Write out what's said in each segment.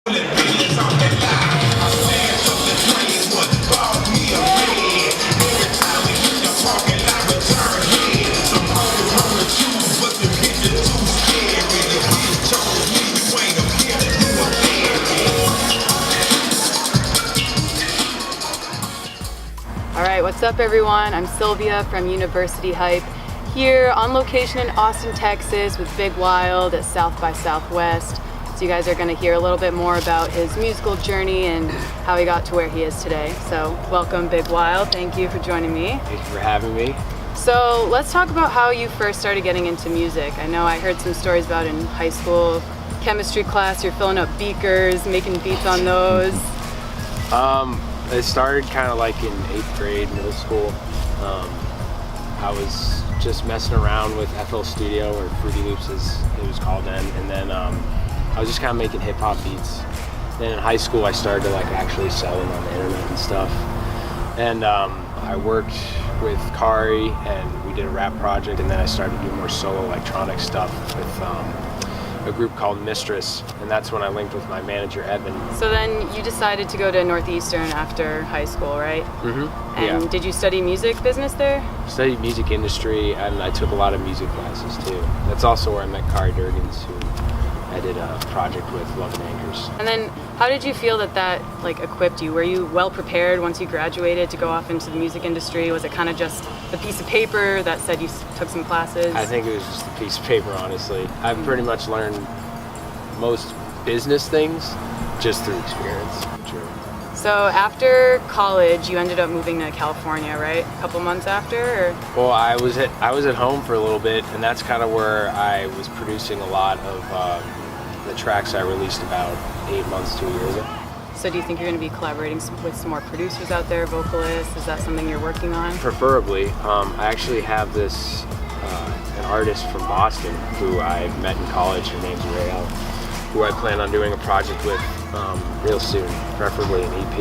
Alright, what's up everyone? I'm Sylvia from University Hype, here on location in Austin, Texas with Big Wild at South by Southwest. So you guys are going to hear a little bit more about his musical journey and how he got to where he is today. So welcome Big Wild, thank you for joining me. Thank you for having me. So let's talk about how you first started getting into music. I know I heard some stories about in high school chemistry class, you're filling up beakers, making beats on those. It started kind of like in 8th grade, middle school. I was just messing around with FL Studio, or Fruity Loops as it was called then, and then I was just kind of making hip hop beats. Then in high school I started to like actually sell them on the internet and stuff. And I worked with Kari and we did a rap project, and then I started doing more solo electronic stuff with a group called Mistress, and that's when I linked with my manager Evan. So then you decided to go to Northeastern after high school, right? Mm-hmm. And yeah. Did you study music business there? Studied music industry, and I took a lot of music classes too. That's also where I met Kari Durgans, who I did a project with, Love and Anchors. And then how did you feel that like equipped you? Were you well prepared once you graduated to go off into the music industry? Was it kind of just the piece of paper that said you took some classes? I think it was just a piece of paper, honestly. I've pretty much learned most business things just through experience. True. So after college, you ended up moving to California, right? A couple months after? Or? Well, I was at home for a little bit, and that's kind of where I was producing a lot of the tracks I released about 8 months to a year ago. So do you think you're going to be collaborating with some more producers out there, vocalists? Is that something you're working on? Preferably. I actually have this an artist from Boston who I met in college. Her name's Rael, who I plan on doing a project with real soon, preferably an EP.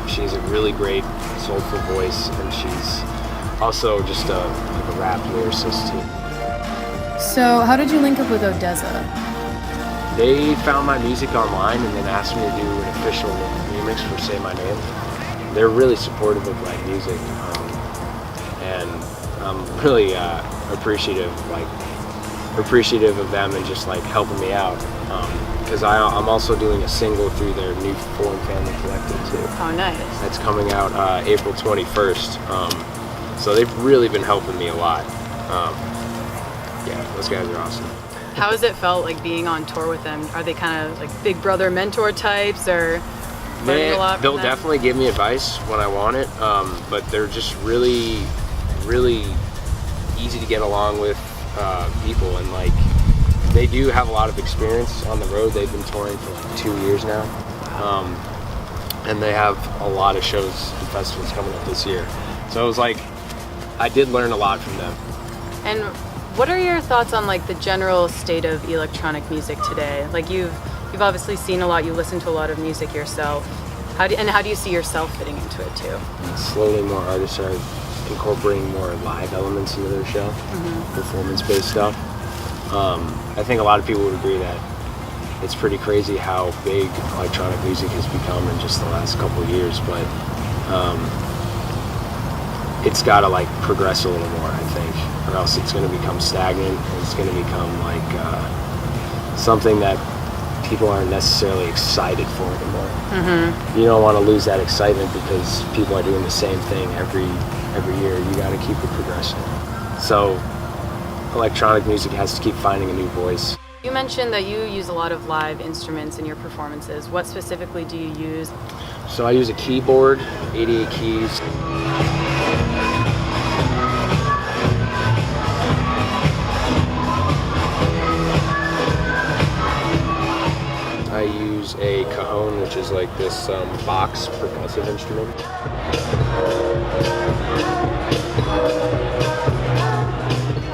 She's a really great, soulful voice, and she's also just a rap lyricist too. So how did you link up with Odessa? They found my music online and then asked me to do an official remix for Say My Name. They're really supportive of my music, and I'm really appreciative of them and just like helping me out. Because I'm also doing a single through their new Foreign Family Collective too. Oh, nice. That's coming out April 21st. So they've really been helping me a lot. Yeah, those guys are awesome. How has it felt like being on tour with them? Are they kind of like big brother mentor types, or learning a lot from They'll them? definitely give me advice when I want it, but they're just really, really easy to get along with people, and like they do have a lot of experience on the road. They've been touring for like 2 years now, and they have a lot of shows and festivals coming up this year. So it was like I did learn a lot from them. And what are your thoughts on like the general state of electronic music today? Like you've obviously seen a lot, you listen to a lot of music yourself. How do you see yourself fitting into it too? Slowly more artists are incorporating more live elements into their show, performance-based stuff. I think a lot of people would agree that it's pretty crazy how big electronic music has become in just the last couple of years, but it's got to like progress a little more, I think, or else it's going to become stagnant, and it's going to become like something that people aren't necessarily excited for anymore. You don't want to lose that excitement because people are doing the same thing every year. You got to keep it progressing. So electronic music has to keep finding a new voice. You mentioned that you use a lot of live instruments in your performances. What specifically do you use? So I use a keyboard, 88 keys. I use a cajon, which is like this box percussive instrument.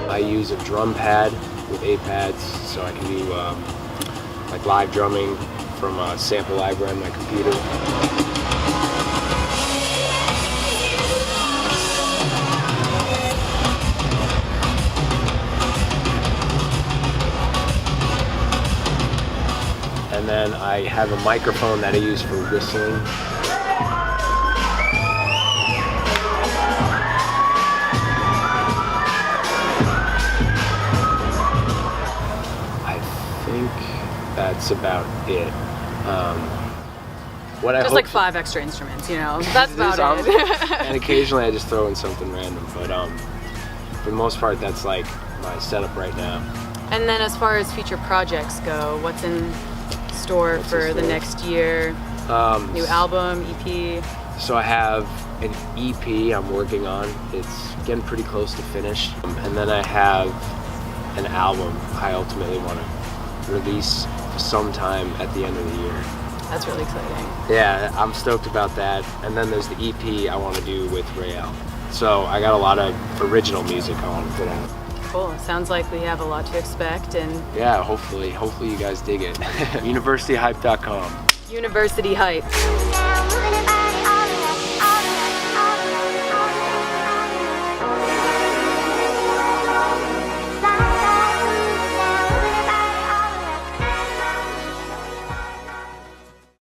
I use a drum pad with 8 pads, so I can do like live drumming from a sample library on my computer. And then then I have a microphone that I use for whistling. I think that's about it. What I Just hope like 5 extra instruments, you know. That's about it. And occasionally I just throw in something random, but for the most part, that's like my setup right now. And then as far as future projects go, what's in store for the next year? New album, EP? So I have an EP I'm working on. It's getting pretty close to finished. And then I have an album I ultimately want to release sometime at the end of the year. That's really exciting. Yeah, I'm stoked about that. And then there's the EP I want to do with Rael. So I got a lot of original music I want to put out. Cool. Sounds like we have a lot to expect, and yeah, hopefully you guys dig it. UniversityHype.com. University Hype.